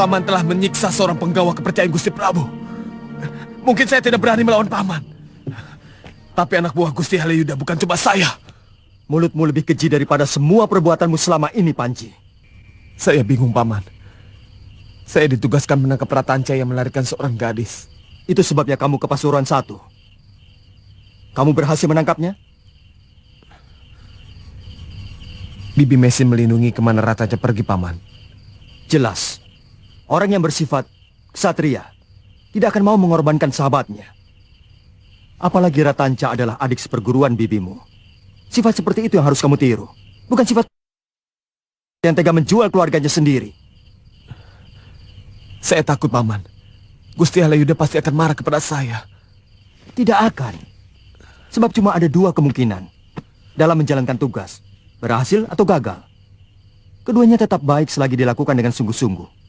Paman telah menyiksa seorang penggawa kepercayaan Gusti Prabu. Mungkin saya tidak berani melawan Paman. Tapi anak buah Gusti Halayuda bukan cuma saya. Mulutmu lebih keji daripada semua perbuatanmu selama ini, Panji. Saya bingung, Paman. Saya ditugaskan menangkap Ratanca yang melarikan seorang gadis. Itu sebabnya kamu ke Pasuruan 1. Kamu berhasil menangkapnya? Bibi Mesin melindungi kemana Ratanca pergi, Paman. Jelas. Orang yang bersifat ksatria tidak akan mau mengorbankan sahabatnya. Apalagi Ratanca adalah adik seperguruan bibimu. Sifat seperti itu yang harus kamu tiru. Bukan sifat yang tega menjual keluarganya sendiri. Saya takut, Paman. Gusti Halayuda pasti akan marah kepada saya. Tidak akan. Sebab cuma ada dua kemungkinan dalam menjalankan tugas. Berhasil atau gagal. Keduanya tetap baik selagi dilakukan dengan sungguh-sungguh.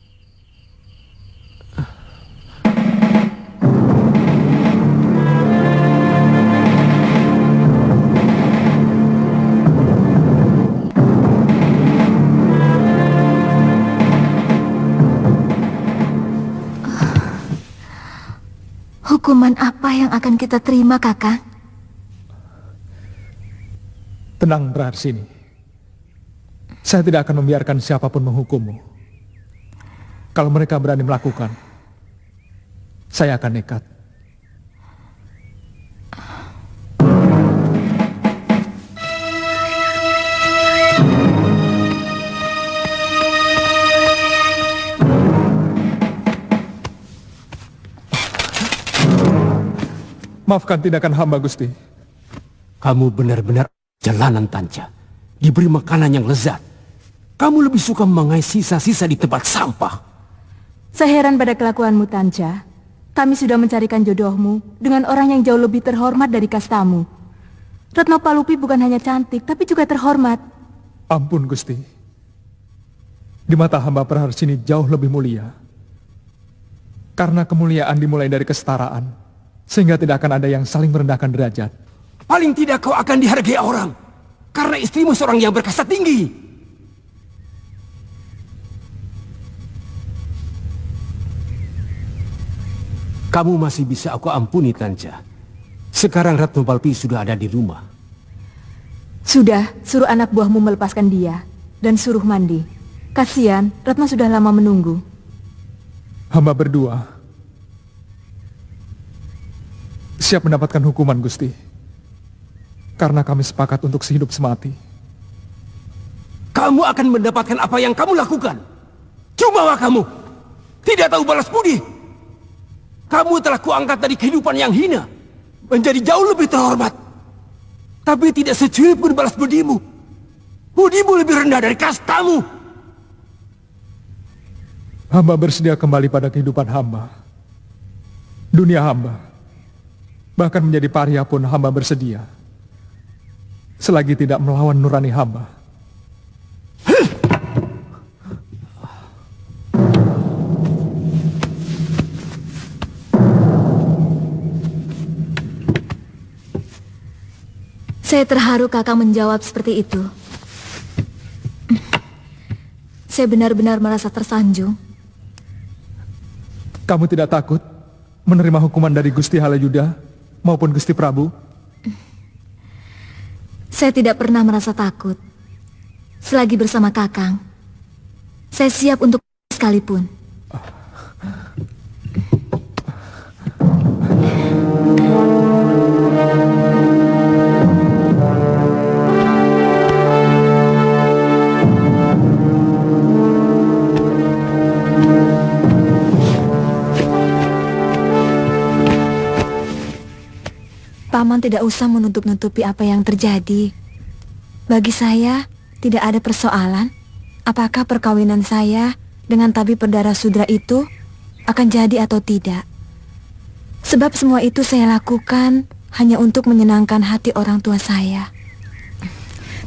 Hukuman apa yang akan kita terima, Kakang? Tenang, Praharsini. Saya tidak akan membiarkan siapapun menghukummu. Kalau mereka berani melakukan, saya akan nekat. Maafkan tindakan hamba, Gusti. Kamu benar-benar jalanan Tanca. Diberi makanan yang lezat. Kamu lebih suka mengais sisa-sisa di tempat sampah. Seheran pada kelakuanmu, Tanca. Kami sudah mencarikan jodohmu dengan orang yang jauh lebih terhormat dari kastamu. Retno Palupi bukan hanya cantik, tapi juga terhormat. Ampun, Gusti. Di mata hamba Praharsini jauh lebih mulia. Karena kemuliaan dimulai dari kesetaraan. Sehingga tidak akan ada yang saling merendahkan derajat. Paling tidak kau akan dihargai orang. Karena istrimu seorang yang berkasta tinggi. Kamu masih bisa aku ampuni, Tanca. Sekarang Ratno Balpi sudah ada di rumah. Sudah, suruh anak buahmu melepaskan dia. Dan suruh mandi. Kasihan, Ratno sudah lama menunggu. Hamba berdua siap mendapatkan hukuman, Gusti. Karena kami sepakat untuk sehidup semati. Kamu akan mendapatkan apa yang kamu lakukan. Jumawa kamu. Tidak tahu balas budi. Kamu telah kuangkat dari kehidupan yang hina. Menjadi jauh lebih terhormat. Tapi tidak secuil pun balas budimu. Budimu lebih rendah dari kastamu. Hamba bersedia kembali pada kehidupan hamba. Dunia hamba. Bahkan menjadi paria pun hamba bersedia. Selagi tidak melawan nurani hamba. Saya terharu Kakak menjawab seperti itu. Saya benar-benar merasa tersanjung. Kamu tidak takut menerima hukuman dari Gusti Halayuda maupun Gusti Prabu? Saya tidak pernah merasa takut. Selagi bersama Kakang, saya siap untuk sekalipun. Paman tidak usah menutup-nutupi apa yang terjadi. Bagi saya, tidak ada persoalan apakah perkawinan saya dengan tabib berdarah sudra itu akan jadi atau tidak. Sebab semua itu saya lakukan hanya untuk menyenangkan hati orang tua saya.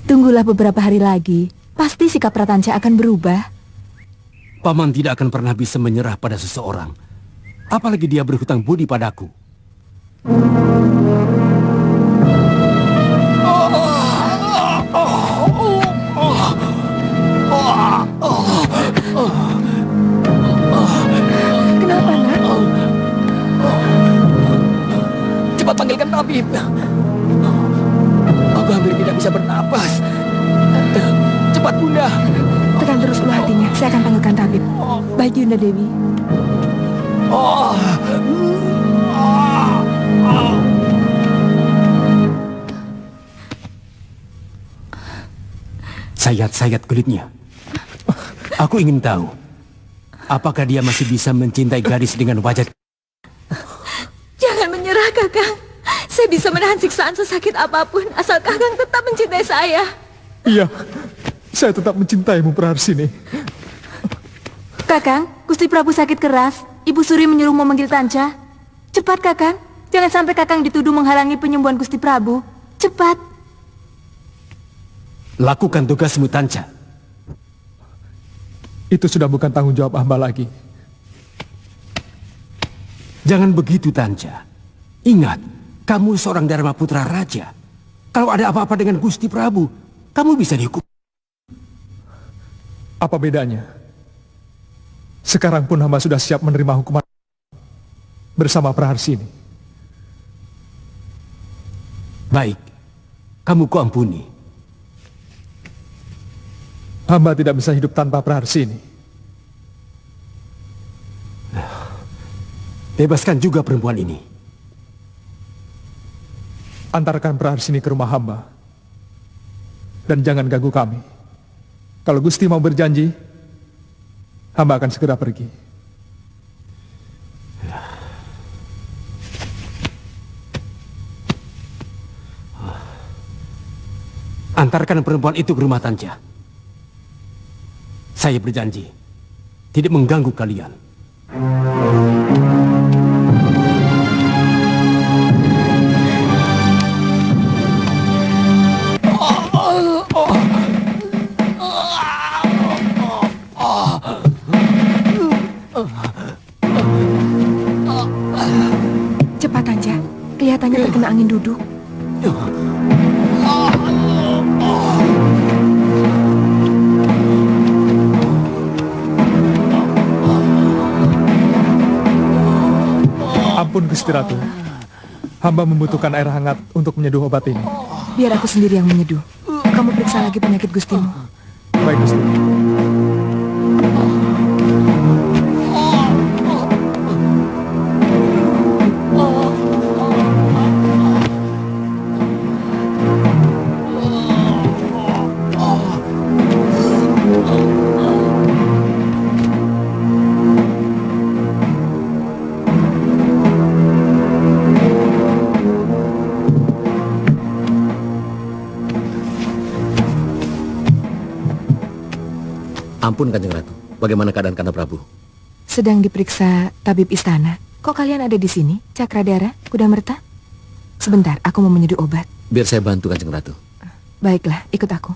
Tunggulah beberapa hari lagi, pasti sikap Ratanca akan berubah. Paman tidak akan pernah bisa menyerah pada seseorang, apalagi dia berhutang budi padaku. Kenapa, nak? Cepat panggilkan tabib. Aku hampir tidak bisa bernapas. Cepat, Bunda. Tekan terus dulu hatinya, saya akan panggilkan tabib. Baik, Yunda Dewi. Sayat-sayat kulitnya. Aku ingin tahu, apakah dia masih bisa mencintai gadis dengan wajah... Jangan menyerah, Kakang. Saya bisa menahan siksaan sesakit apapun asal Kakang tetap mencintai saya. Iya, saya tetap mencintaimu, Praharsini. Kakang, Gusti Prabu sakit keras. Ibu Suri menyuruh memanggil Tanca. Cepat, Kakang. Jangan sampai Kakang dituduh menghalangi penyembuhan Gusti Prabu. Cepat. Lakukan tugasmu, Tanca. Itu sudah bukan tanggung jawab hamba lagi. Jangan begitu, Tanca. Ingat, kamu seorang Dharma Putra Raja. Kalau ada apa-apa dengan Gusti Prabu, kamu bisa dihukum. Apa bedanya? Sekarang pun hamba sudah siap menerima hukuman bersama Praharsini. Baik, kamu kuampuni. Hamba tidak bisa hidup tanpa Praharsini. Bebaskan juga perempuan ini. Antarkan Praharsini ke rumah hamba. Dan jangan ganggu kami. Kalau Gusti mau berjanji, hamba akan segera pergi. Antarkan perempuan itu ke rumah Tanca. Saya berjanji tidak mengganggu kalian. Cepat, Tanca. Kelihatannya terkena angin duduk. Ampun Gusti Ratu, hamba membutuhkan air hangat untuk menyeduh obat ini. Biar aku sendiri yang menyeduh. Kamu periksa lagi penyakit Gustimu. Baik Gusti. Ampun Kanjeng Ratu, bagaimana keadaan Kanda Prabu? Sedang diperiksa tabib istana. Kok kalian ada di sini, Cakradara, Kudamerta? Sebentar, aku mau menyeduh obat. Biar saya bantu Kanjeng Ratu. Baiklah, ikut aku.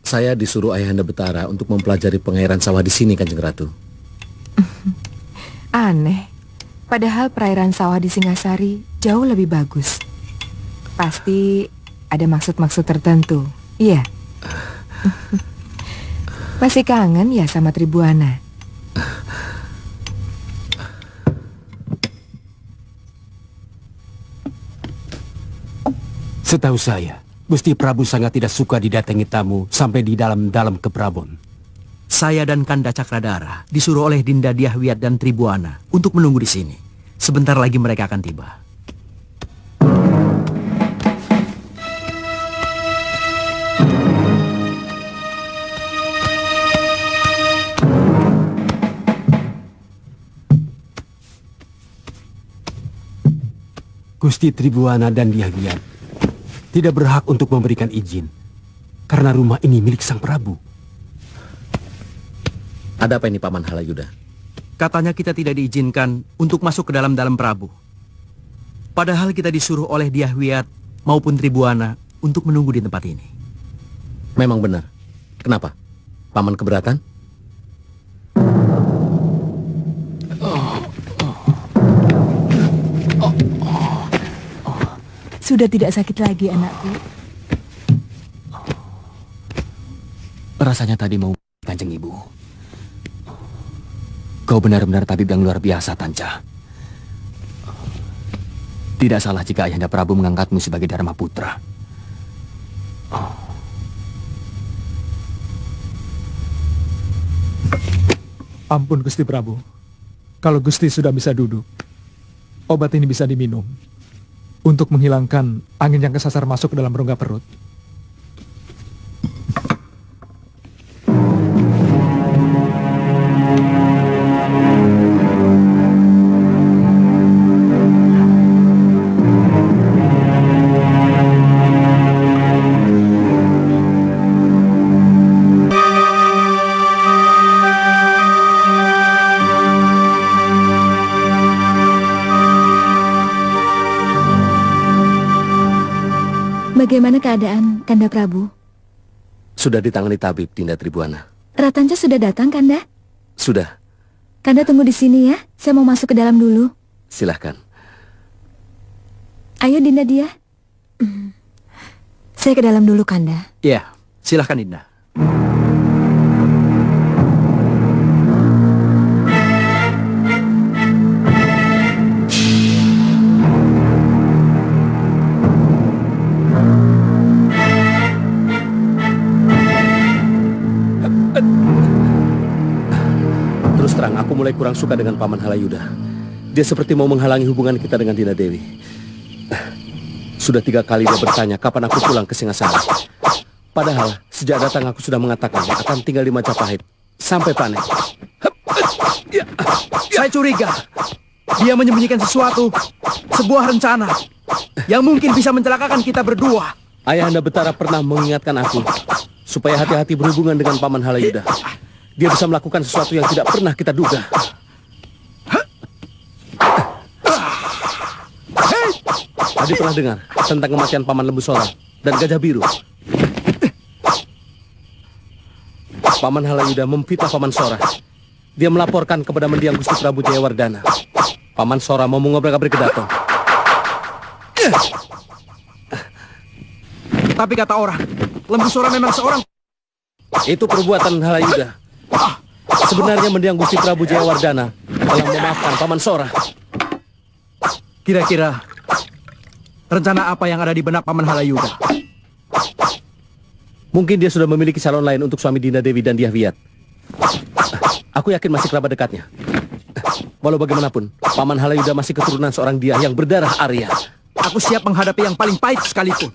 Saya disuruh Ayahanda Betara untuk mempelajari pengairan sawah di sini, Kanjeng Ratu. Aneh. Padahal perairan sawah di Singasari jauh lebih bagus. Pasti ada maksud-maksud tertentu. Iya. Masih kangen ya sama Tribuana? Setahu saya, Gusti Prabu sangat tidak suka didatangi tamu sampai di dalam-dalam ke Prabon. Saya dan Kanda Cakradara disuruh oleh Dinda Dyahwiat dan Tribuana untuk menunggu di sini. Sebentar lagi mereka akan tiba. Gusti Tribuana dan Dyahwiat tidak berhak untuk memberikan izin karena rumah ini milik sang Prabu. Ada apa ini, Paman Halayuda? Katanya kita tidak diizinkan untuk masuk ke dalam Prabu. Padahal kita disuruh oleh Dyahwiat maupun Tribuana untuk menunggu di tempat ini. Memang benar. Kenapa? Paman keberatan? Sudah tidak sakit lagi, anakku. Rasanya tadi mau Kanjeng Ibu. Kau benar-benar tabib yang luar biasa, Tanca. Tidak salah jika Ayahanda Prabu mengangkatmu sebagai Dharma Putra. Ampun Gusti Prabu. Kalau Gusti sudah bisa duduk, obat ini bisa diminum untuk menghilangkan angin yang kesasar masuk ke dalam rongga perut. Bagaimana keadaan Kanda Prabu? Sudah ditangani tabib, Dinda Tribuana. Ratanca sudah datang, Kanda? Sudah. Kanda tunggu di sini ya. Saya mau masuk ke dalam dulu. Silahkan. Ayo, Dinda Dia. Saya ke dalam dulu, Kanda. Ya, silahkan Dinda. Terus terang, aku mulai kurang suka dengan Paman Halayuda. Dia seperti mau menghalangi hubungan kita dengan Dinda Dewi. Sudah 3 kali dia bertanya kapan aku pulang ke Singasari. Padahal sejak datang aku sudah mengatakan akan tinggal di Majapahit sampai panen. Saya curiga dia menyembunyikan sesuatu, sebuah rencana yang mungkin bisa mencelakakan kita berdua. Ayahanda Betara pernah mengingatkan aku supaya hati-hati berhubungan dengan Paman Halayuda. Dia bisa melakukan sesuatu yang tidak pernah kita duga. Adi pernah dengar tentang kematian Paman Lembu Sora dan Gajah Biru. Paman Halayuda memfitnah Paman Sora. Dia melaporkan kepada mendiang Gusti Prabu Jayawardana. Paman Sora mau mengobrak-abrik Kedaton. Tapi kata orang, Lembu Sora memang seorang. Itu perbuatan Halayuda. Sebenarnya mendiang Gusti Prabu Jayawardana telah memaafkan Paman Sora. Kira-kira rencana apa yang ada di benak Paman Halayuda? Mungkin dia sudah memiliki calon lain untuk suami Dinda Dewi dan Dyahwiat. Aku yakin masih kerabat dekatnya. Walau bagaimanapun, Paman Halayuda masih keturunan seorang Dyah yang berdarah Arya. Aku siap menghadapi yang paling pahit sekalipun.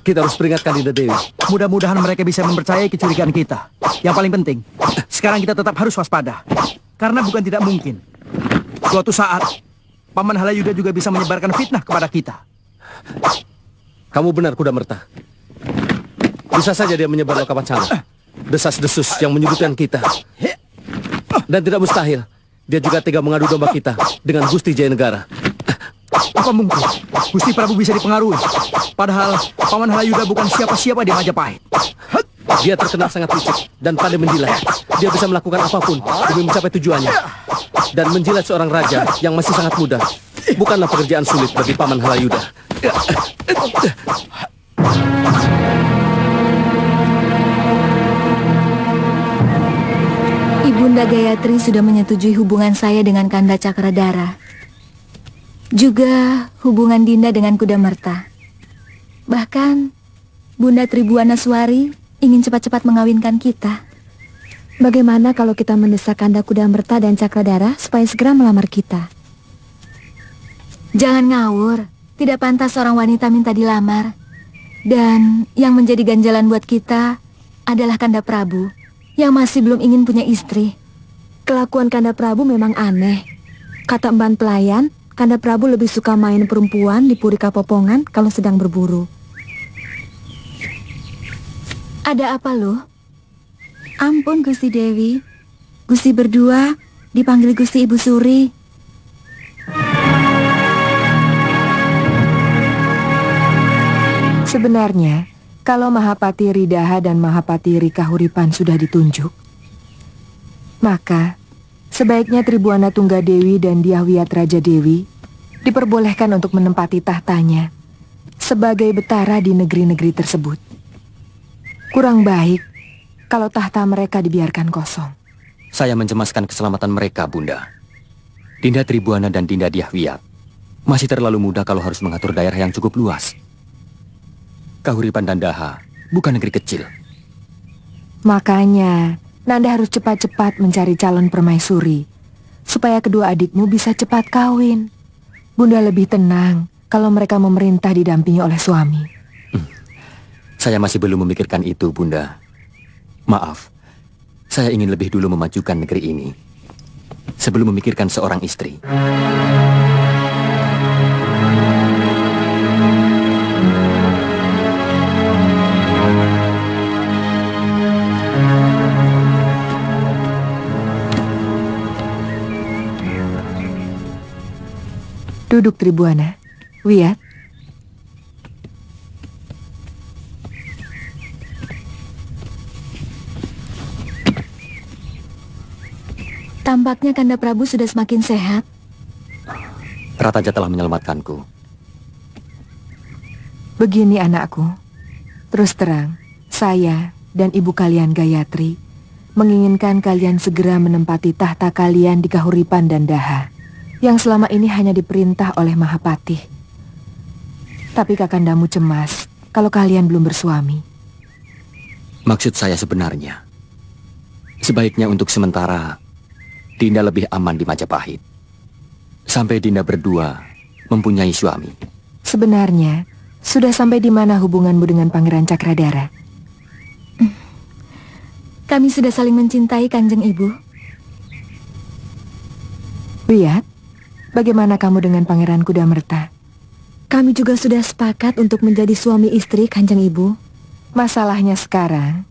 Kita harus peringatkan Dinda Dewi. Mudah-mudahan mereka bisa mempercayai kecurigaan kita. Yang paling penting, sekarang kita tetap harus waspada. Karena bukan tidak mungkin suatu saat Paman Halayuda juga bisa menyebarkan fitnah kepada kita. Kamu benar, Kuda Merta. Bisa saja dia menyebar lokapacana, desas-desus yang menyudutkan kita. Dan tidak mustahil dia juga tega mengadu domba kita dengan Gusti Jayanegara. Apa mungkin Gusti Prabu bisa dipengaruhi? Padahal Paman Halayuda bukan siapa-siapa di Majapahit. Dia terkenal sangat licik dan pandai menjilat. Dia bisa melakukan apapun demi mencapai tujuannya. Dan menjilat seorang raja yang masih sangat muda bukanlah pekerjaan sulit bagi Paman Halayuda. Ibunda Gayatri sudah menyetujui hubungan saya dengan Kanda Cakradara. Juga hubungan Dinda dengan Kudamerta. Bahkan Bunda Tribuanaswari ingin cepat-cepat mengawinkan kita. Bagaimana kalau kita mendesak Kanda Kudamerta dan Cakradara supaya segera melamar kita? Jangan ngawur, tidak pantas seorang wanita minta dilamar. Dan yang menjadi ganjalan buat kita adalah Kanda Prabu yang masih belum ingin punya istri. Kelakuan Kanda Prabu memang aneh. Kata emban pelayan, Kanda Prabu lebih suka main perempuan di Puri Kapopongan kalau sedang berburu. Ada apa loh? Ampun Gusti Dewi. Gusti berdua dipanggil Gusti Ibu Suri. Sebenarnya, kalau Mahapati Ridaha dan Mahapati Rikahuripan sudah ditunjuk, maka sebaiknya Tribuana Tunggadewi dan Dyahwiyat Raja Dewi diperbolehkan untuk menempati tahtanya sebagai betara di negeri-negeri tersebut. Kurang baik kalau tahta mereka dibiarkan kosong. Saya mencemaskan keselamatan mereka, Bunda. Dinda Tribuana dan Dinda Dyahwiyat masih terlalu muda kalau harus mengatur daerah yang cukup luas. Kahuripan dan Daha bukan negeri kecil. Makanya, Nanda harus cepat-cepat mencari calon permaisuri supaya kedua adikmu bisa cepat kawin. Bunda lebih tenang kalau mereka memerintah didampingi oleh suami. Saya masih belum memikirkan itu, Bunda. Maaf, saya ingin lebih dulu memajukan negeri ini sebelum memikirkan seorang istri. Duduk Tribuana. Wiyat. Tampaknya Kanda Prabu sudah semakin sehat. Rataja telah menyelamatkanku. Begini anakku. Terus terang, saya dan ibu kalian Gayatri menginginkan kalian segera menempati tahta kalian di Kahuripan dan Daha, yang selama ini hanya diperintah oleh Mahapati. Tapi kakandamu cemas kalau kalian belum bersuami. Maksud saya sebenarnya, sebaiknya untuk sementara Dinda lebih aman di Majapahit sampai Dinda berdua mempunyai suami. Sebenarnya, sudah sampai di mana hubunganmu dengan Pangeran Cakradara? Kami sudah saling mencintai, Kanjeng Ibu. Wiyat, bagaimana kamu dengan Pangeran Kudamerta? Kami juga sudah sepakat untuk menjadi suami istri, Kanjeng Ibu. Masalahnya sekarang,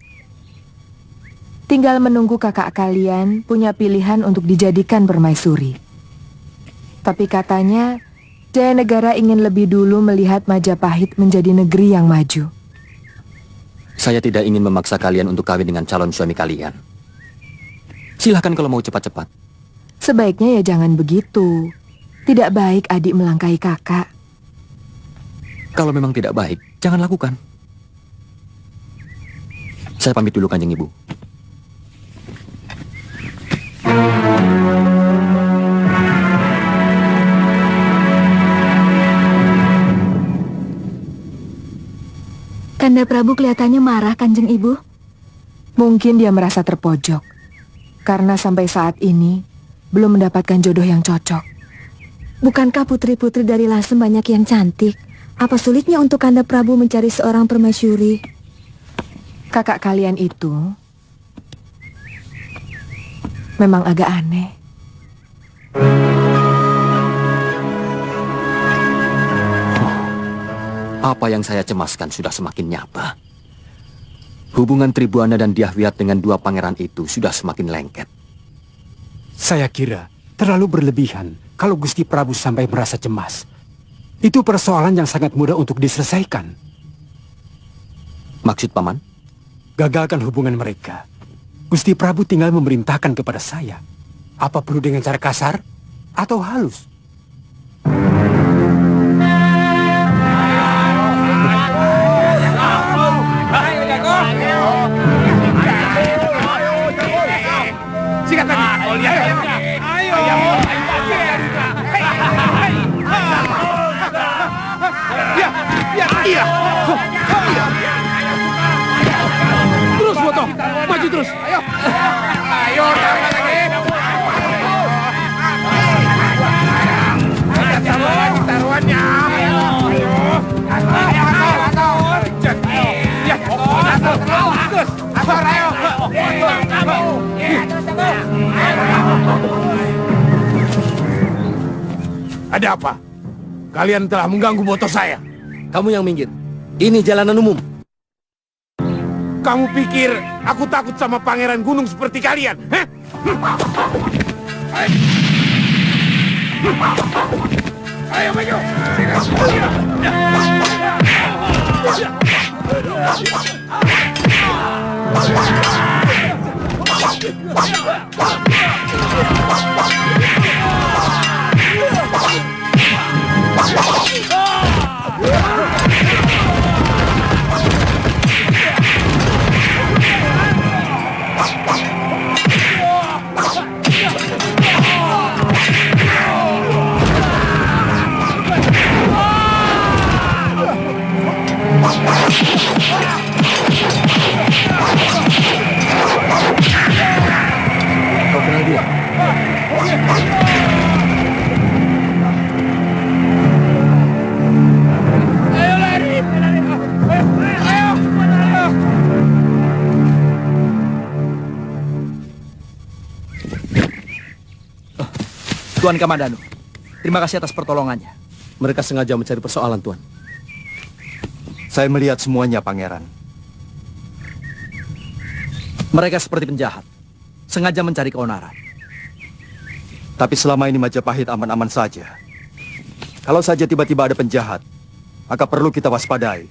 tinggal menunggu kakak kalian punya pilihan untuk dijadikan permaisuri. Tapi katanya, Jayanegara ingin lebih dulu melihat Majapahit menjadi negeri yang maju. Saya tidak ingin memaksa kalian untuk kawin dengan calon suami kalian. Silahkan kalau mau cepat-cepat. Sebaiknya ya jangan begitu. Tidak baik adik melangkahi kakak. Kalau memang tidak baik, jangan lakukan. Saya pamit dulu, Kanjeng Ibu. Kanda Prabu kelihatannya marah, Kanjeng Ibu. Mungkin dia merasa terpojok karena sampai saat ini belum mendapatkan jodoh yang cocok. Bukankah putri-putri dari Lasem banyak yang cantik? Apa sulitnya untuk Kanda Prabu mencari seorang permaisuri? Kakak kalian itu memang agak aneh. Apa yang saya cemaskan sudah semakin nyata. Hubungan Tribuana dan Dyahwiyat dengan dua pangeran itu sudah semakin lengket. Saya kira terlalu berlebihan kalau Gusti Prabu sampai merasa cemas. Itu persoalan yang sangat mudah untuk diselesaikan. Maksud Paman? Gagalkan hubungan mereka. Gusti Prabu tinggal memerintahkan kepada saya. Apa perlu dengan cara kasar atau halus? Sikat lagi. Iya. Terus potong, maju terus. Ayo. Ayo, taruhannya. Ada apa? Kalian telah mengganggu motor saya. Kamu yang minggir. Ini jalanan umum. Kamu pikir aku takut sama pangeran gunung seperti kalian? Hah? Ayo, maju. Kau kenal dia? Ayo lari. Ayo. Tuan Kamandanu, terima kasih atas pertolongannya. Mereka sengaja mencari persoalan, Tuan. Saya melihat semuanya, Pangeran. Mereka seperti penjahat, sengaja mencari keonaran. Tapi selama ini Majapahit aman-aman saja. Kalau saja tiba-tiba ada penjahat, maka perlu kita waspadai.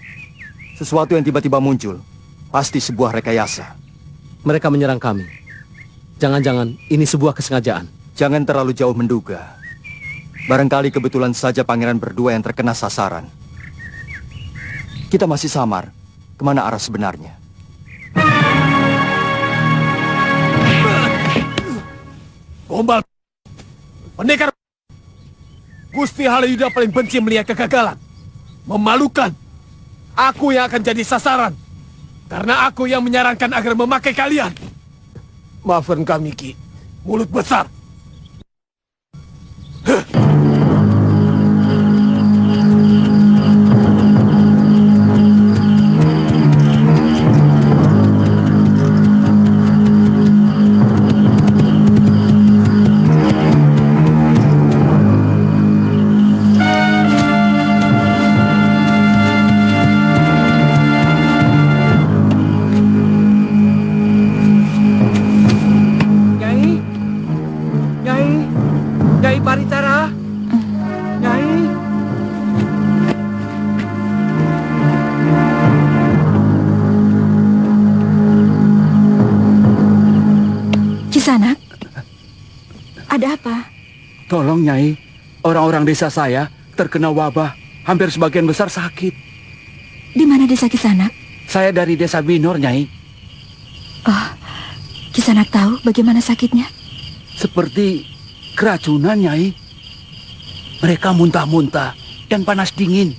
Sesuatu yang tiba-tiba muncul, pasti sebuah rekayasa. Mereka menyerang kami. Jangan-jangan ini sebuah kesengajaan. Jangan terlalu jauh menduga. Barangkali kebetulan saja pangeran berdua yang terkena sasaran. Kita masih samar. Kemana arah sebenarnya? Gombal. Pendekar. Gusti Halayuda paling benci melihat kegagalan. Memalukan. Aku yang akan jadi sasaran. Karena aku yang menyarankan agar memakai kalian. Maafkan kami, Ki. Mulut besar. Nyai Paritara. Nyai. Kisanak, ada apa? Tolong Nyai, orang-orang desa saya terkena wabah. Hampir sebagian besar sakit. Di mana desa Kisanak? Saya dari desa Binor, Nyai. Oh, Kisanak tahu bagaimana sakitnya? Seperti keracunan, Nyai. Mereka muntah-muntah dan panas dingin.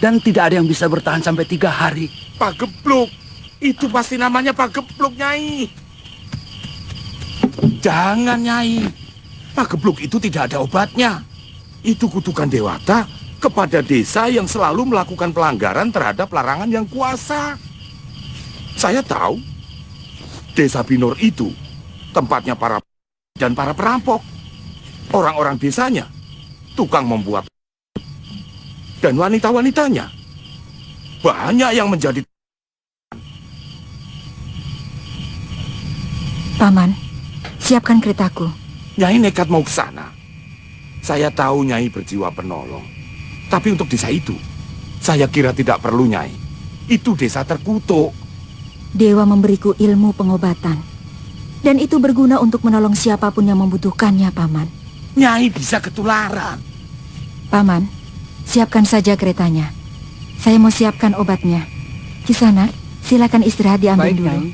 Dan tidak ada yang bisa bertahan sampai 3 hari. Pak Gebluk. Itu pasti namanya Pak Gebluk, Nyai. Jangan, Nyai. Pak Gebluk itu tidak ada obatnya. Itu kutukan dewata kepada desa yang selalu melakukan pelanggaran terhadap larangan yang kuasa. Saya tahu. Desa Binor itu tempatnya para dan para perampok. Orang-orang desanya tukang membuat dan wanita-wanitanya banyak yang menjadi. Paman, siapkan keretaku. Nyai nekat mau ke sana. Saya tahu Nyai berjiwa penolong. Tapi untuk desa itu, saya kira tidak perlu, Nyai. Itu desa terkutuk. Dewa memberiku ilmu pengobatan. Dan itu berguna untuk menolong siapapun yang membutuhkannya, Paman. Nyai bisa ketularan. Paman, siapkan saja keretanya. Saya mau siapkan obatnya. Kisanak, silakan istirahat diambil Baik, dulu. Nyai.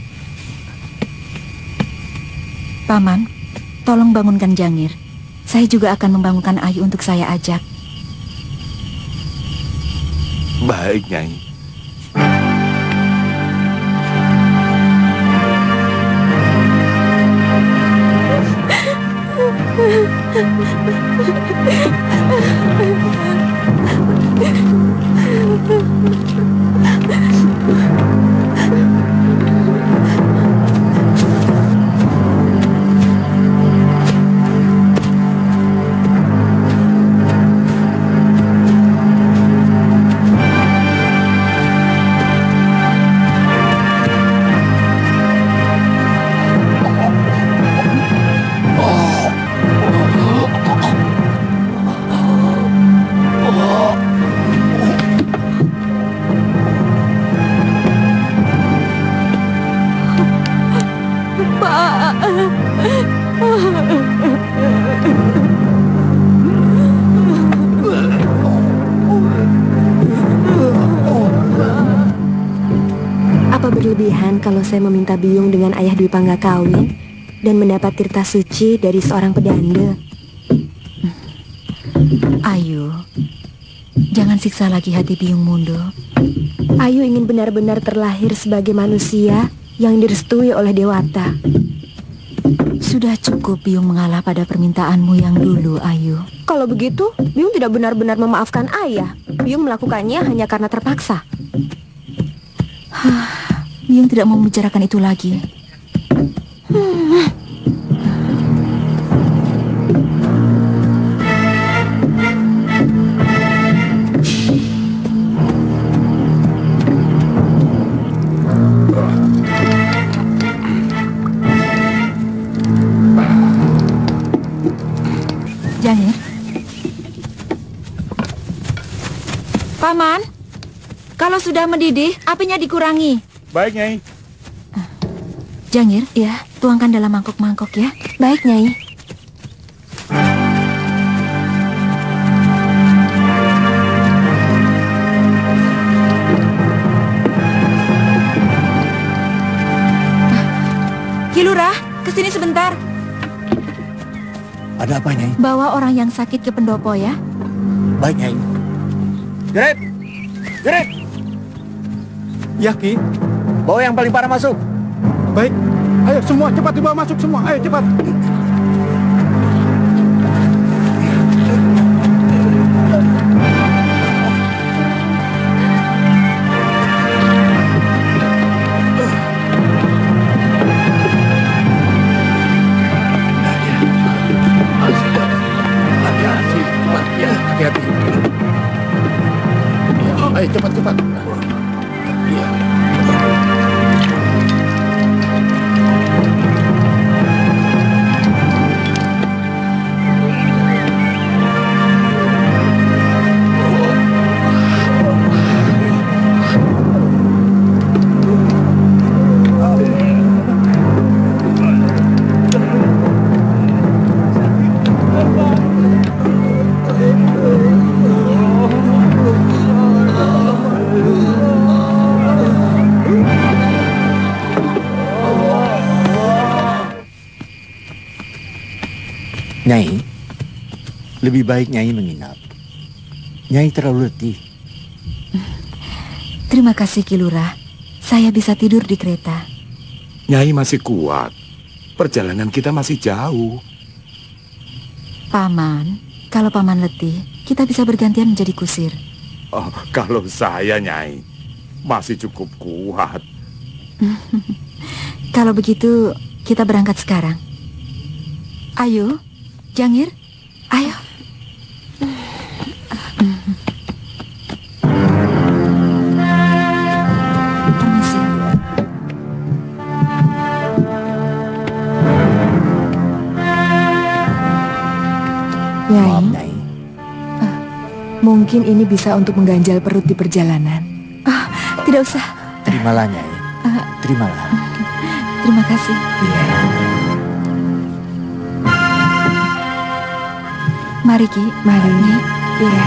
Paman, tolong bangunkan Jangir. Saya juga akan membangunkan Ayu untuk saya ajak. Baik, Nyai. Apa berlebihan kalau saya meminta Biyung dengan ayah Dwi Pangga kawin dan mendapat tirta suci dari seorang pedanda? Ayu, jangan siksa lagi hati Biyung Mundo. Ayu ingin benar-benar terlahir sebagai manusia yang direstui oleh Dewata. Sudah cukup Biyung mengalah pada permintaanmu yang dulu, Ayu. Kalau begitu, Biyung tidak benar-benar memaafkan ayah. Biyung melakukannya hanya karena terpaksa. Biyung tidak mau membicarakan itu lagi. Jangir. Paman, kalau sudah mendidih, apinya dikurangi. Baik, Nyai. Jangir, ya, tuangkan dalam mangkok-mangkok ya. Baik, Nyai. Kilurah, kesini sebentar. Ada apa, Nyai? Bawa orang yang sakit ke pendopo ya. Baik, Nyai. Geret! Geret! Ya, Ki. Bawa yang paling parah masuk. Baik. Ayo semua cepat dibawa masuk semua. Ayo cepat. Hati-hati. Ayo cepat-cepat. Nyai, lebih baik Nyai menginap. Nyai terlalu letih. Terima kasih Kilurah. Saya bisa tidur di kereta. Nyai masih kuat. Perjalanan kita masih jauh. Paman, kalau paman letih, kita bisa bergantian menjadi kusir. Oh, kalau saya, Nyai, masih cukup kuat. Kalau begitu, kita berangkat sekarang. Ayo, Jangir, ayo. Permisi. Nyai, Maaf, Nyai. Mungkin ini bisa untuk mengganjal perut di perjalanan. Tidak usah. Terimalah, Nyai. Terimalah. Terima kasih. Iya. Mari Ki. Mari. Iya.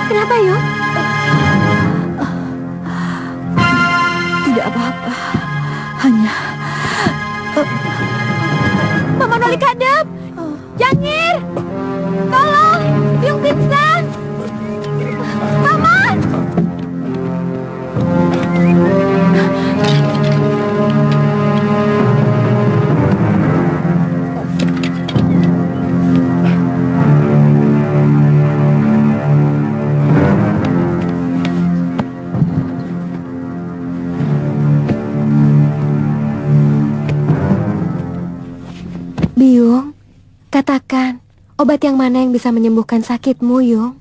Kenapa, Yung? Tidak apa-apa. Hanya... Paman Wali Kadep! Jangir! Tolong! Yung pingsan! Paman! Byung, katakan, obat yang mana yang bisa menyembuhkan sakitmu, Yung?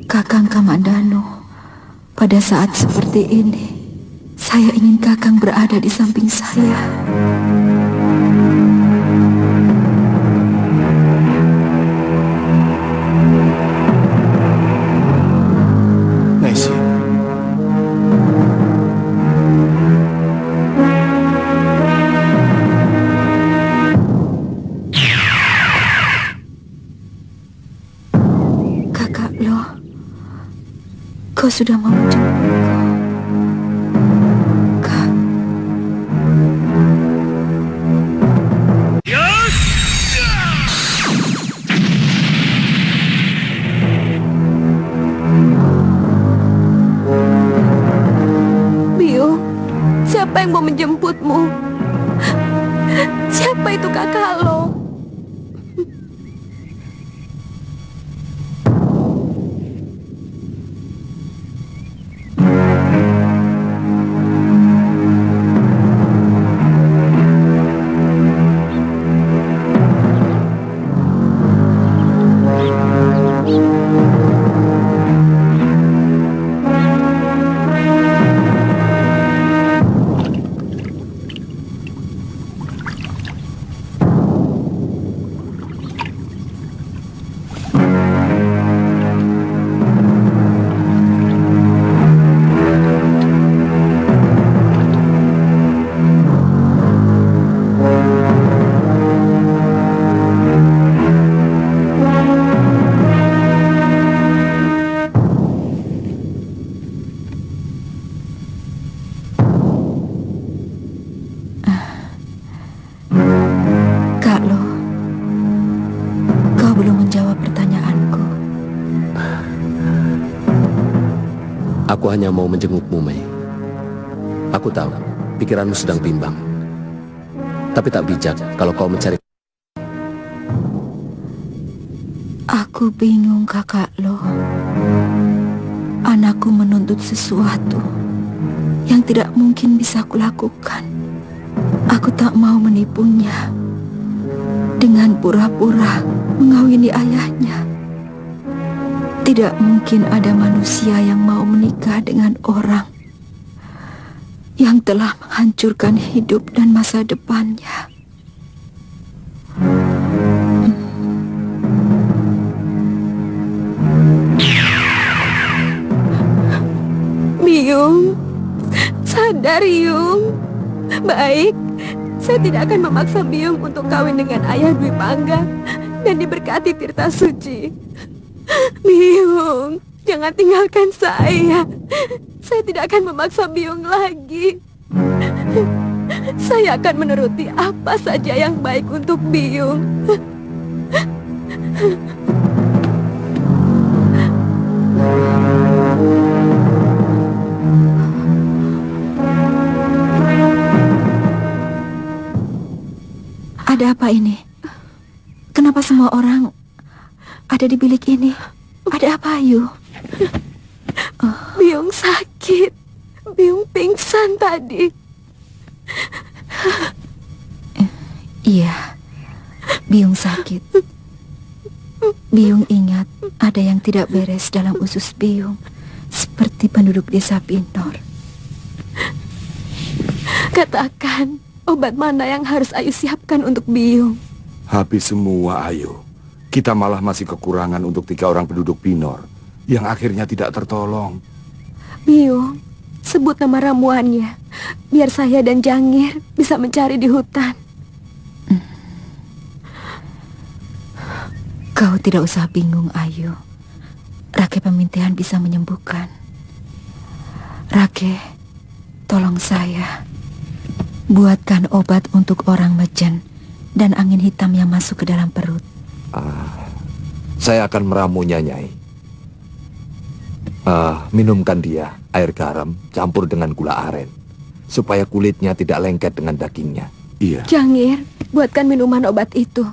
Kakang Kamandano, pada saat seperti ini, saya ingin Kakang berada di samping saya. Naisi. Kakak Lo, kau sudah mau menjemputku. Siapa yang mau menjemputmu? Siapa itu kakak lo? Aku hanya mau menjengukmu, Mei. Aku tahu, pikiranmu sedang bimbang. Tapi tak bijak kalau kau mencari... Aku bingung, kakak Lo. Anakku menuntut sesuatu yang tidak mungkin bisa kulakukan. Aku tak mau menipunya dengan pura-pura mengawini ayahnya. Tidak mungkin ada manusia yang mau menikah dengan orang yang telah menghancurkan hidup dan masa depannya. Byung, sadar Yung. Baik, saya tidak akan memaksa Byung untuk kawin dengan ayah Dwi Pangga dan diberkati Tirta Suci. Byung, Jangan tinggalkan saya. Saya tidak akan memaksa Biung lagi. Saya akan menuruti apa saja yang baik untuk Biung. Ada apa ini? Kenapa semua orang ada di bilik ini? Ada apa, Ayu? Biung sakit. Biung pingsan tadi. Iya, Biung sakit. Biung ingat ada yang tidak beres dalam usus Biung, seperti penduduk desa Pintor. Katakan, obat mana yang harus Ayu siapkan untuk Biung? Habis semua, Ayu. Kita malah masih kekurangan untuk 3 orang penduduk Pinor yang akhirnya tidak tertolong. Biung, sebut nama ramuannya, biar saya dan Jangir bisa mencari di hutan. Kau tidak usah bingung, Ayu. Rake Pemintihan bisa menyembuhkan. Rake, tolong saya. Buatkan obat untuk orang Mejen dan angin hitam yang masuk ke dalam perut. Saya akan meramunya, Nyai. Minumkan dia air garam campur dengan gula aren, supaya kulitnya tidak lengket dengan dagingnya. Iya. Jangir, buatkan minuman obat itu.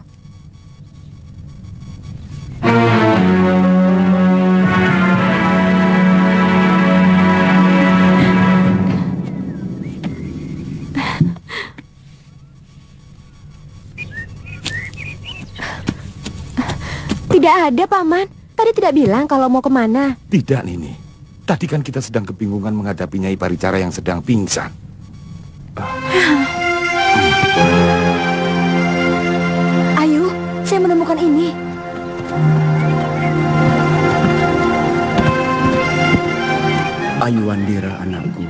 Tidak ada, Paman. Tadi tidak bilang kalau mau kemana. Tidak, Nini. Tadi kan kita sedang kebingungan menghadapi Nyai Paricara yang sedang pingsan. Ayu, saya menemukan ini. Ayu Wandira, anakku.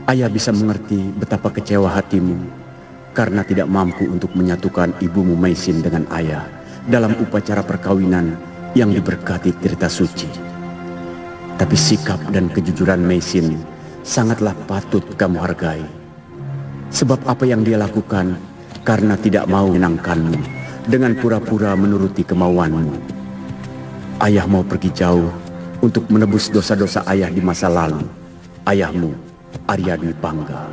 Ayah bisa mengerti betapa kecewa hatimu karena tidak mampu untuk menyatukan ibumu Maisin dengan ayah dalam upacara perkawinan yang diberkati Tirta Suci. Tapi sikap dan kejujuran Maisin sangatlah patut kamu hargai. Sebab apa yang dia lakukan karena tidak mau menyenangkanmu dengan pura-pura menuruti kemauanmu. Ayah mau pergi jauh untuk menebus dosa-dosa ayah di masa lalu. Ayahmu, Arya Dwi Pangga.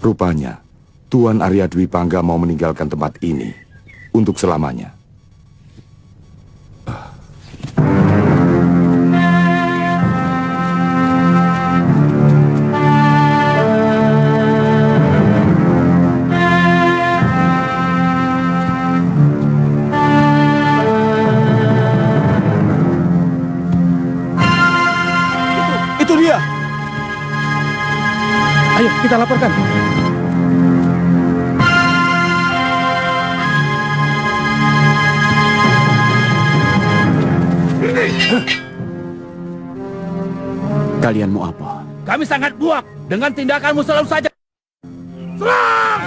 Rupanya, Tuan Arya Dwi Pangga mau meninggalkan tempat ini untuk selamanya. Itu dia. Ayo kita laporkan. Kalian mau apa? Kami sangat muak dengan tindakanmu selalu saja. Serang!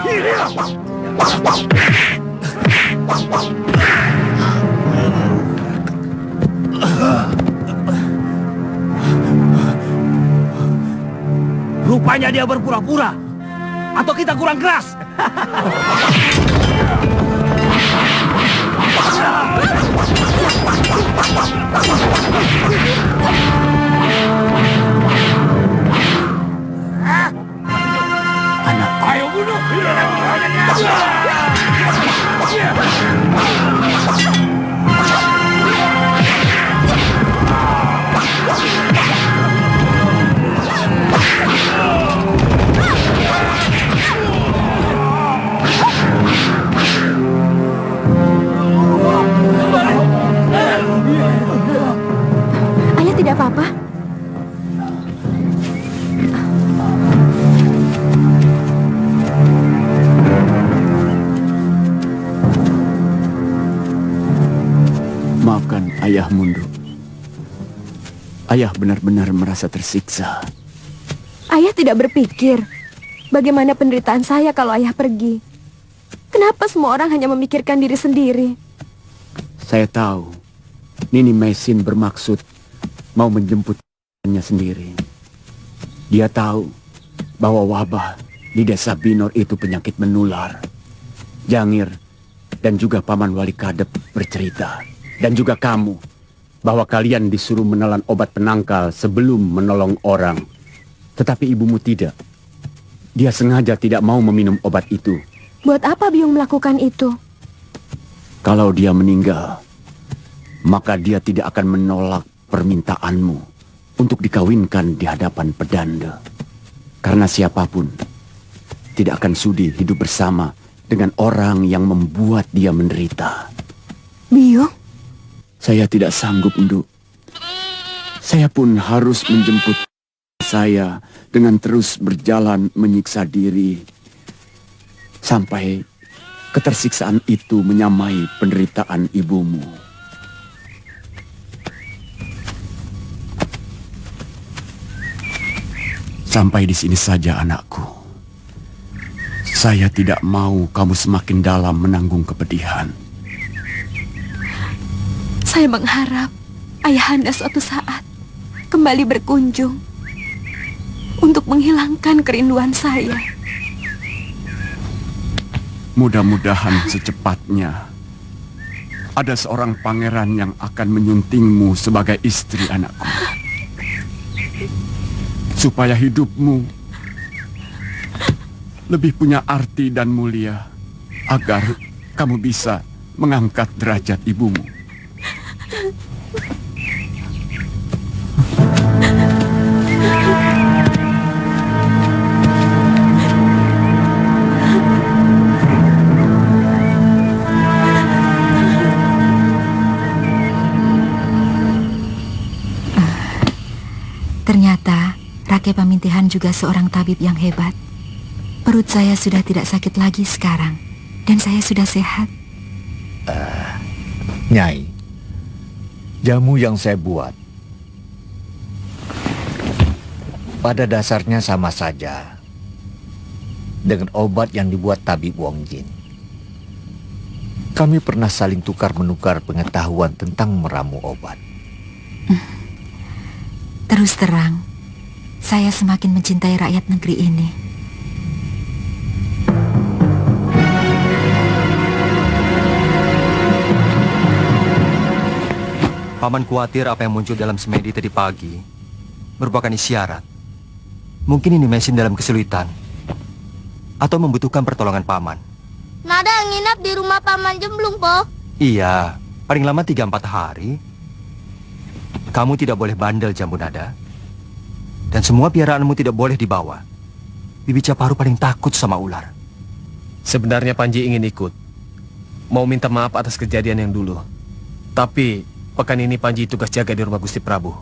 Rupanya dia berpura-pura. Atau kita kurang keras. Anak, ayo bunuh. Ayah tidak apa-apa. maafkan ayah Mundu. Ayah benar-benar merasa tersiksa. Ayah tidak berpikir Bagaimana penderitaan saya kalau ayah pergi? Kenapa semua orang hanya memikirkan diri sendiri? Saya tahu Nini Maisin bermaksud mau menjemputnya sendiri. Dia tahu bahwa wabah di desa Binor itu penyakit menular. Jangir dan juga Paman Wali Kadep bercerita, dan juga kamu, bahwa kalian disuruh menelan obat penangkal sebelum menolong orang. Tetapi ibumu tidak. Dia sengaja tidak mau meminum obat itu. Buat apa Biung melakukan itu? Kalau dia meninggal, maka dia tidak akan menolak permintaanmu untuk dikawinkan di hadapan pedanda. Karena siapapun tidak akan sudi hidup bersama dengan orang yang membuat dia menderita. Biung? Saya tidak sanggup, Nduk. Saya pun harus menjemput saya dengan terus berjalan menyiksa diri sampai ketersiksaan itu menyamai penderitaan ibumu. Sampai di sini saja, anakku. Saya tidak mau kamu semakin dalam menanggung kepedihan. Saya mengharap ayahanda suatu saat kembali berkunjung untuk menghilangkan kerinduan saya. Mudah-mudahan secepatnya ada seorang pangeran yang akan menyuntingmu sebagai istri, anakku. Supaya hidupmu lebih punya arti dan mulia, agar kamu bisa mengangkat derajat ibumu. Ternyata Rake Pamintihan juga seorang tabib yang hebat. Perut saya sudah tidak sakit lagi sekarang, dan saya sudah sehat. Nyai, jamu yang saya buat pada dasarnya sama saja dengan obat yang dibuat tabib Wong Jin. Kami pernah saling tukar-menukar pengetahuan tentang meramu obat. Terus terang, saya semakin mencintai rakyat negeri ini. Paman khawatir apa yang muncul dalam semedi tadi pagi merupakan isyarat. Mungkin ini Maisin dalam kesulitan atau membutuhkan pertolongan Paman. Nada nginap di rumah Paman Jemblung, Po. Iya, paling lama 3-4 hari. Kamu tidak boleh bandel, Jambu Nada. Dan semua piaraanmu tidak boleh dibawa. Bibi Caparu paling takut sama ular. Sebenarnya Panji ingin ikut. Mau minta maaf atas kejadian yang dulu. Tapi pekan ini Panji tugas jaga di rumah Gusti Prabu.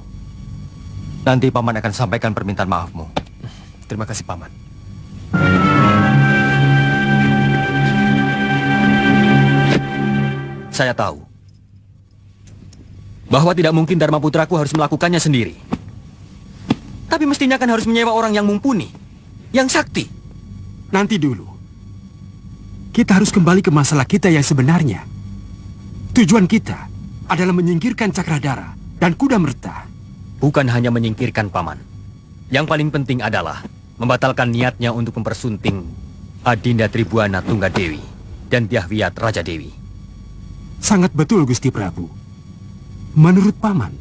Nanti Paman akan sampaikan permintaan maafmu. Terima kasih, Paman. Saya tahu bahwa tidak mungkin Dharma Putraku harus melakukannya sendiri. Tapi mestinya kan harus menyewa orang yang mumpuni, yang sakti. Nanti dulu. Kita harus kembali ke masalah kita yang sebenarnya. Tujuan kita adalah menyingkirkan Cakradara dan Kuda Merta. Bukan hanya menyingkirkan, Paman. Yang paling penting adalah membatalkan niatnya untuk mempersunting Adinda Tribuana Tunggadewi dan Dyahwiyat Raja Dewi. Sangat betul, Gusti Prabu. Menurut Paman,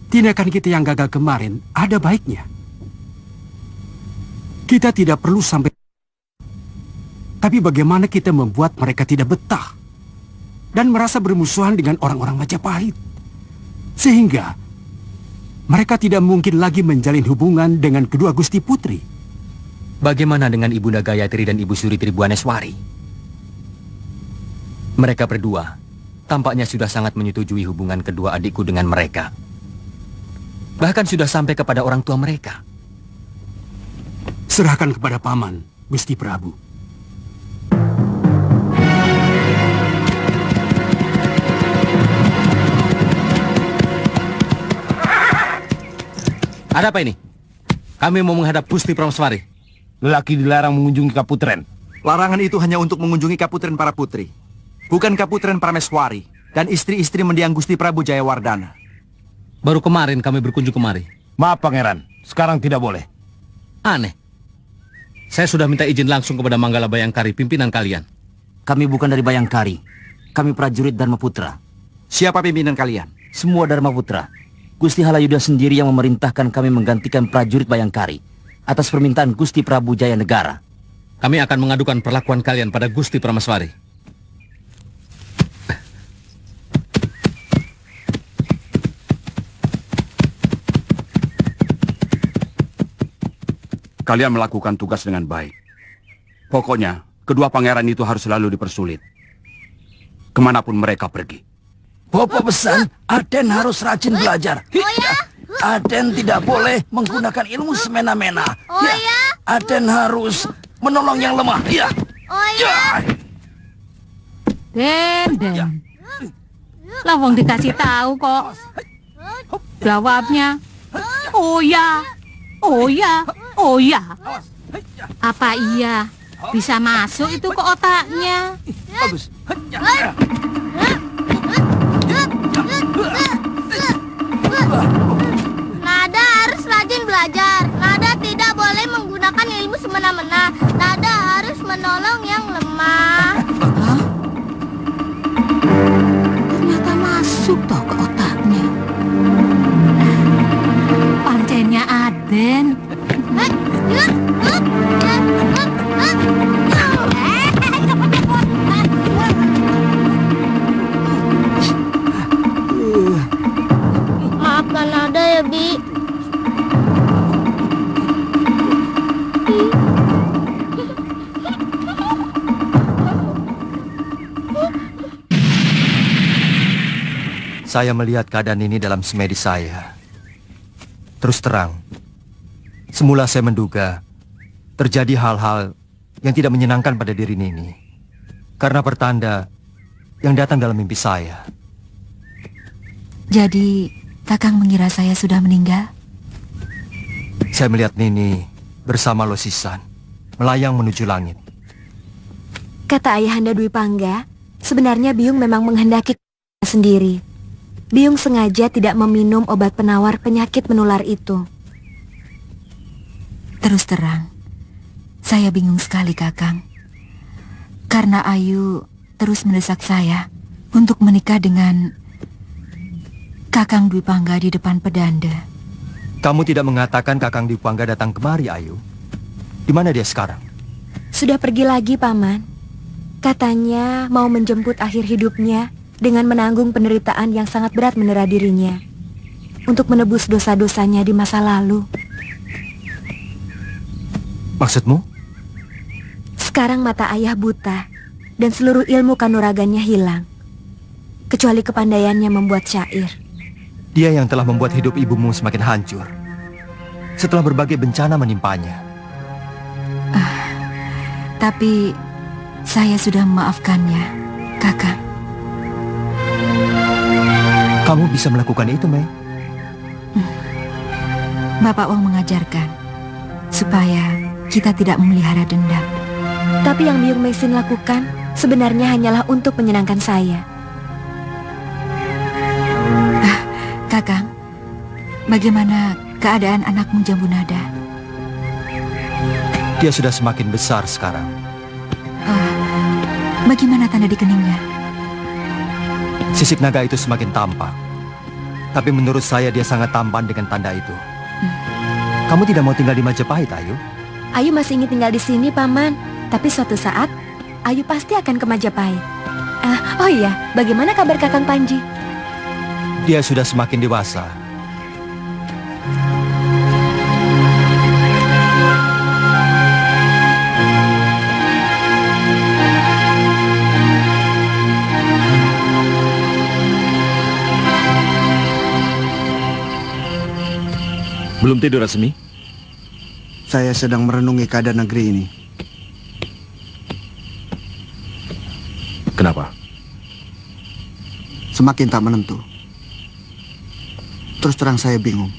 tindakan kita yang gagal kemarin ada baiknya. Kita tidak perlu sampai... Tapi bagaimana kita membuat mereka tidak betah dan merasa bermusuhan dengan orang-orang Majapahit, sehingga mereka tidak mungkin lagi menjalin hubungan dengan kedua Gusti Putri. Bagaimana dengan Ibunda Gayatri dan Ibu Suri Tribuaneswari? Mereka berdua tampaknya sudah sangat menyetujui hubungan kedua adikku dengan mereka. Bahkan sudah sampai kepada orang tua mereka. Serahkan kepada Paman, Gusti Prabu. Ada apa ini? Kami mau menghadap Gusti Prameswari. lelaki dilarang mengunjungi Kaputren. Larangan itu hanya untuk mengunjungi Kaputren para putri, bukan Kaputren Prameswari dan istri-istri mendiang Gusti Prabu Jayawardana. Baru kemarin kami berkunjung kemari. Maaf Pangeran, sekarang tidak boleh. Aneh. Saya sudah minta izin langsung kepada Manggala Bayangkari, pimpinan kalian. Kami bukan dari Bayangkari. Kami prajurit Dharmaputra. Siapa pimpinan kalian? Semua Dharmaputra. Gusti Halayuda sendiri yang memerintahkan kami menggantikan prajurit Bayangkari atas permintaan Gusti Prabu Jayanegara. Kami akan mengadukan perlakuan kalian pada Gusti Prameswari. Kalian melakukan tugas dengan baik. Pokoknya, kedua pangeran itu harus selalu dipersulit. Kemanapun mereka pergi. Popo pesan, Aden harus rajin belajar. Aden tidak boleh menggunakan ilmu semena-mena. Aden harus menolong yang lemah. Den. Lawang dikasih tahu kok. Jawabnya, oh ya. Apa iya bisa masuk itu ke otaknya? Bagus. Nada harus rajin belajar. Nada tidak boleh menggunakan ilmu semena-mena. Nada harus menolong yang lemah. Ternyata masuk toh ke otaknya. Pancennya Aden. Maafkan Nada ya, Bi. Saya melihat keadaan ini dalam semedi saya. Terus terang, semula saya menduga terjadi hal-hal yang tidak menyenangkan pada diri Nini. Karena pertanda yang datang dalam mimpi saya. Jadi, Kakang mengira saya sudah meninggal? Saya melihat Nini bersama Losisan melayang menuju langit. Kata Ayahanda Dwi Pangga, sebenarnya Biung memang menghendaki sendiri. Biung sengaja tidak meminum obat penawar penyakit menular itu. Terus terang, saya bingung sekali, Kakang. Karena Ayu terus mendesak saya untuk menikah dengan Kakang Dwi Pangga di depan pedanda. Kamu tidak mengatakan Kakang Dwi Pangga datang kemari, Ayu? Di mana dia sekarang? Sudah pergi lagi, Paman. Katanya mau menjemput akhir hidupnya dengan menanggung penderitaan yang sangat berat menera dirinya untuk menebus dosa-dosanya di masa lalu. Maksudmu? Sekarang mata ayah buta dan seluruh ilmu kanuragannya hilang, kecuali kepandaiannya membuat syair. Dia yang telah membuat hidup ibumu semakin hancur setelah berbagai bencana menimpanya. Tapi saya sudah memaafkannya, Kakang. Kamu bisa melakukan itu, Mei? Bapak Wong mengajarkan supaya kita tidak memelihara dendam. Tapi yang Biung Meisin lakukan sebenarnya hanyalah untuk menyenangkan saya. Kakang, bagaimana keadaan anakmu Jambu Nada? Dia sudah semakin besar sekarang. Bagaimana tanda di keningnya? Sisik naga itu semakin tampak. Tapi menurut saya dia sangat tampan dengan tanda itu. Kamu tidak mau tinggal di Majapahit, Ayu? Ayu masih ingin tinggal di sini, Paman. Tapi suatu saat, Ayu pasti akan ke Majapahit. Oh iya, bagaimana kabar Kakang Panji? Dia sudah semakin dewasa. Belum tidur, Rasmi? Saya sedang merenungi keadaan negeri ini. Kenapa? Semakin tak menentu. Terus terang saya bingung.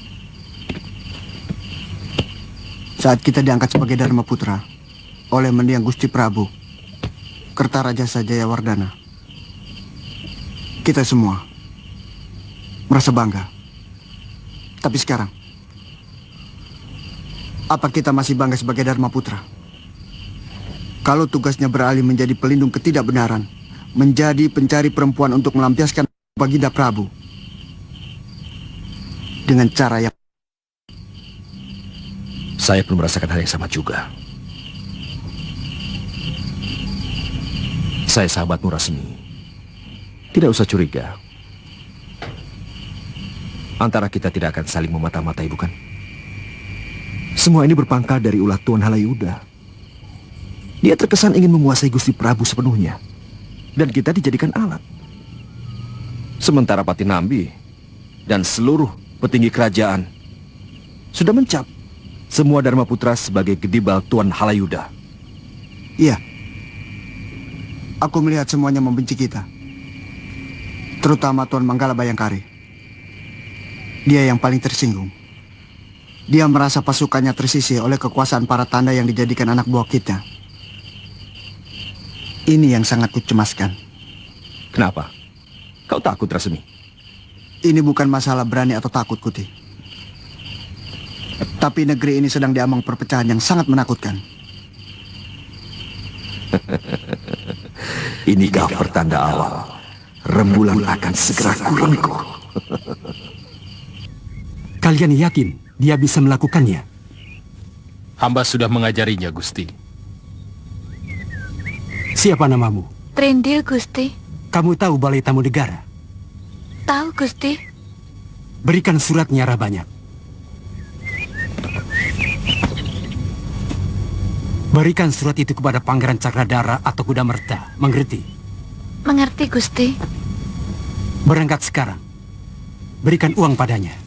saat kita diangkat sebagai Dharma Putra oleh mendiang Gusti Prabu Kertaraja Jayawardana, kita semua merasa bangga. Tapi sekarang, apa kita masih bangga sebagai Dharma Putra? Kalau tugasnya beralih menjadi pelindung ketidakbenaran, menjadi pencari perempuan untuk melampiaskan Baginda Prabu dengan cara yang... Saya pun merasakan hal yang sama juga. Saya sahabatmu Rasmi. Tidak usah curiga. Antara kita tidak akan saling memata-matai, bukan? Semua ini berpangkal dari ulah Tuan Halayuda. Dia terkesan ingin menguasai Gusti Prabu sepenuhnya. Dan kita dijadikan alat. Sementara Patinambi dan seluruh petinggi kerajaan sudah mencap semua Dharma Putra sebagai gedibal Tuan Halayuda. Iya. Aku melihat semuanya membenci kita. Terutama Tuan Manggala Bayangkari. Dia yang paling tersinggung. Dia merasa pasukannya tersisih oleh kekuasaan para tanda yang dijadikan anak buah kita. Ini yang sangat kucemaskan. Kenapa? Kau takut, Rasmi? Ini bukan masalah berani atau takut, Kuti. Tapi negeri ini sedang diambang perpecahan yang sangat menakutkan. Inikah pertanda awal rembulan akan segera kurangku. Kalian yakin dia bisa melakukannya? Hamba sudah mengajarinya, Gusti. Siapa namamu? Trendil, Gusti. Kamu tahu Balai Tamu Negara? Tahu, Gusti. Berikan surat nyara banyak. Berikan surat itu kepada Pangeran Cakradara atau Kudamerta. Mengerti? Mengerti, Gusti. Berangkat sekarang. Berikan uang padanya.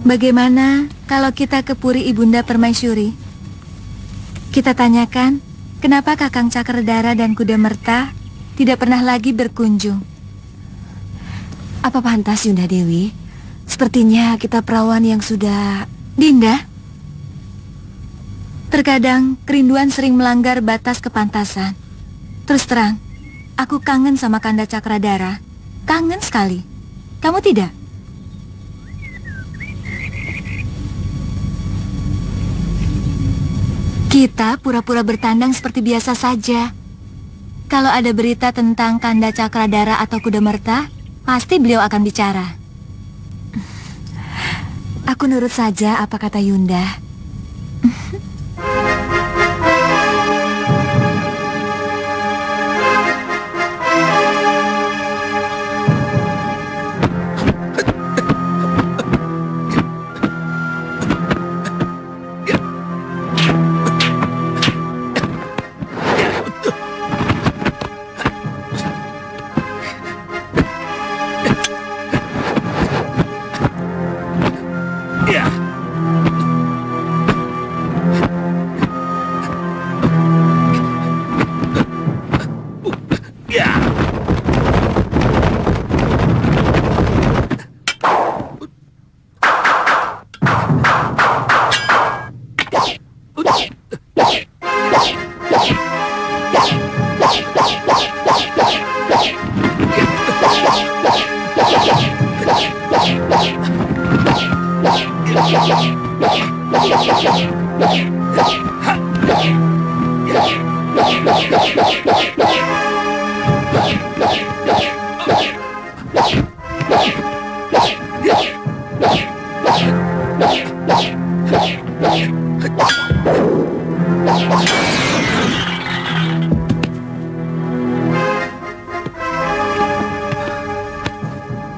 Bagaimana kalau kita ke Puri Ibunda Permaisuri? Kita tanyakan, kenapa Kakang Cakradara dan Kudamerta tidak pernah lagi berkunjung? Apa pantas, Yunda Dewi? Sepertinya kita perawan yang sudah... Dinda? Terkadang kerinduan sering melanggar batas kepantasan. Terus terang, aku kangen sama Kanda Cakradara. Kangen sekali. Kamu tidak? Kita pura-pura bertandang seperti biasa saja. Kalau ada berita tentang Kanda Cakradara atau Kudamerta, pasti beliau akan bicara. Aku nurut saja apa kata Yunda.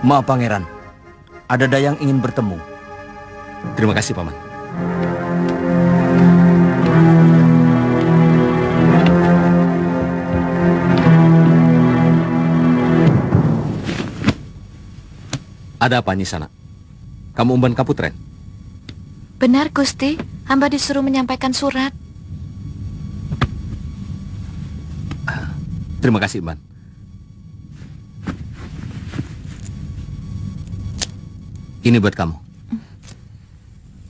Maaf, Pangeran. Ada Dayang ingin bertemu. Terima kasih, Paman. Ada apa, Nyisana? Kamu umban Kaputren? Benar, Gusti. Hamba disuruh menyampaikan surat. Terima kasih, Umban. Ini buat kamu.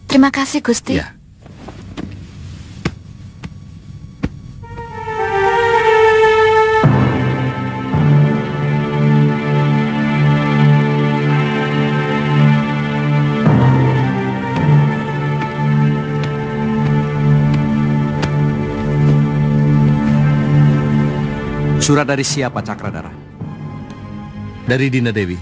Terima kasih, Gusti. Ya. Surat dari siapa, Cakradara? Dari Dinda Dewi.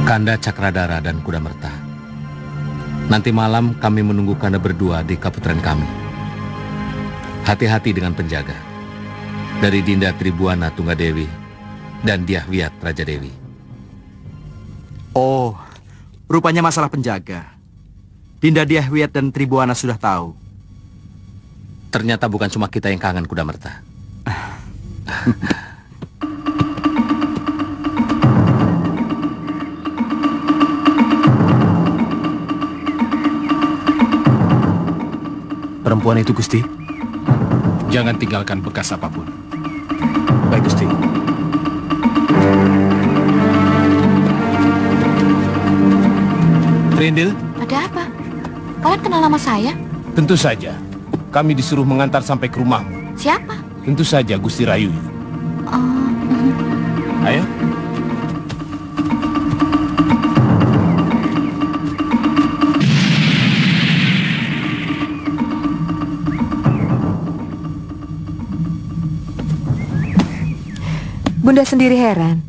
Kanda Cakradara dan Kuda Merta. Nanti malam kami menunggu Kanda berdua di Kaputren kami. Hati-hati dengan penjaga. Dari Dinda Tribuana Tunggadewi dan Dyah Wiyat Raja Dewi. Oh, rupanya masalah penjaga. Dinda Dyah Wiyat dan Tribuana sudah tahu. Ternyata bukan cuma kita yang kangen, Kuda Merta. Perempuan itu, Gusti. Jangan tinggalkan bekas apapun. Baik, Gusti. Trindil? Ada apa? Kalian kenal nama saya? Tentu saja. Kami disuruh mengantar sampai ke rumahmu. Siapa? Tentu saja Gusti Rayu. Ayo. Bunda sendiri heran.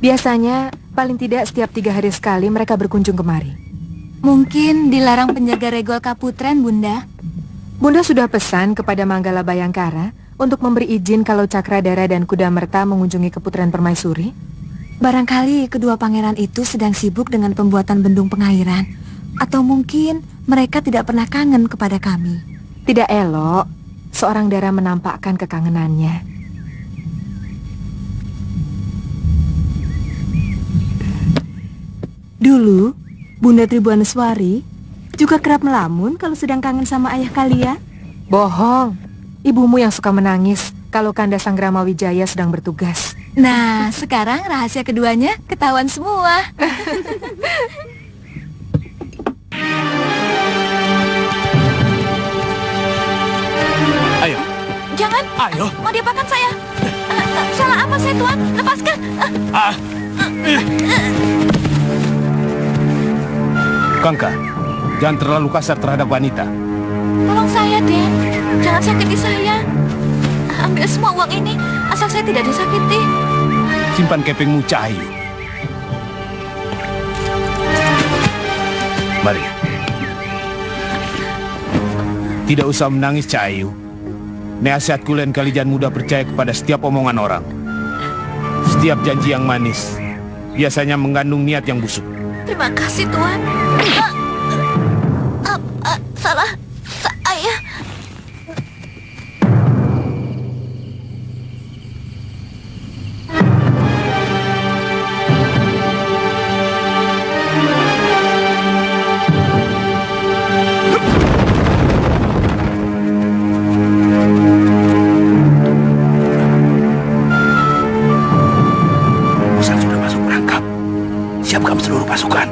Biasanya paling tidak setiap 3 hari sekali mereka berkunjung kemari. Mungkin dilarang penjaga regol Kaputren, Bunda. Bunda sudah pesan kepada Manggala Bayangkara untuk memberi izin kalau Cakradara dan Kuda Merta mengunjungi Keputren Permaisuri. Barangkali kedua pangeran itu sedang sibuk dengan pembuatan bendung pengairan. Atau mungkin mereka tidak pernah kangen kepada kami. Tidak elok seorang dara menampakkan kekangenannya. Dulu, Bunda Tribuaneswari juga kerap melamun kalau sedang kangen sama ayah kalian. Bohong. Ibumu yang suka menangis kalau Kanda Sanggrama Wijaya sedang bertugas. Nah, sekarang rahasia keduanya ketahuan semua. Ayo. Jangan. Ayo. Mau diapakan saya? Salah apa saya, Tuan? Lepaskan. Kangka, jangan terlalu kasar terhadap wanita. Tolong saya, Den. Jangan sakiti saya. Ambil semua uang ini, asal saya tidak disakiti. Simpan kepengmu, Cahayu. Mari. Tidak usah menangis, Cahayu. Nasihatku lain kali jangan mudah percaya kepada setiap omongan orang. Setiap janji yang manis biasanya mengandung niat yang busuk. Terima kasih, Tuan. Salah saya. Musan sudah masuk perangkap. Siapkan seluruh pasukan.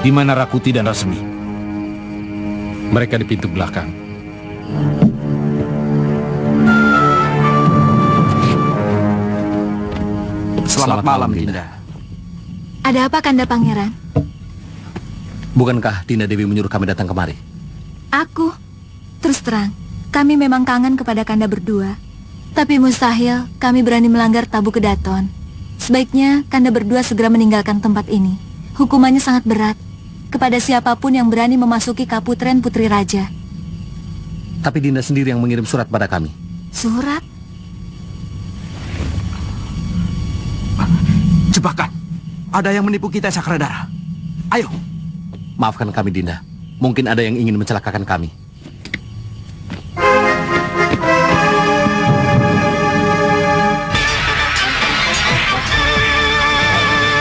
Di mana Rakuti dan Rasmi? Mereka di pintu belakang. Selamat malam, Dinda. Ada apa, Kanda Pangeran? Bukankah Dinda Dewi menyuruh kami datang kemari? Aku, terus terang, kami memang kangen kepada Kanda berdua. Tapi mustahil kami berani melanggar tabu kedaton. Sebaiknya Kanda berdua segera meninggalkan tempat ini. Hukumannya sangat berat kepada siapapun yang berani memasuki Kaputren Putri Raja. Tapi Dinda sendiri yang mengirim surat pada kami. Surat? jebakan. Ada yang menipu kita, Sakradara. Ayo. Maafkan kami, Dinda. Mungkin ada yang ingin mencelakakan kami.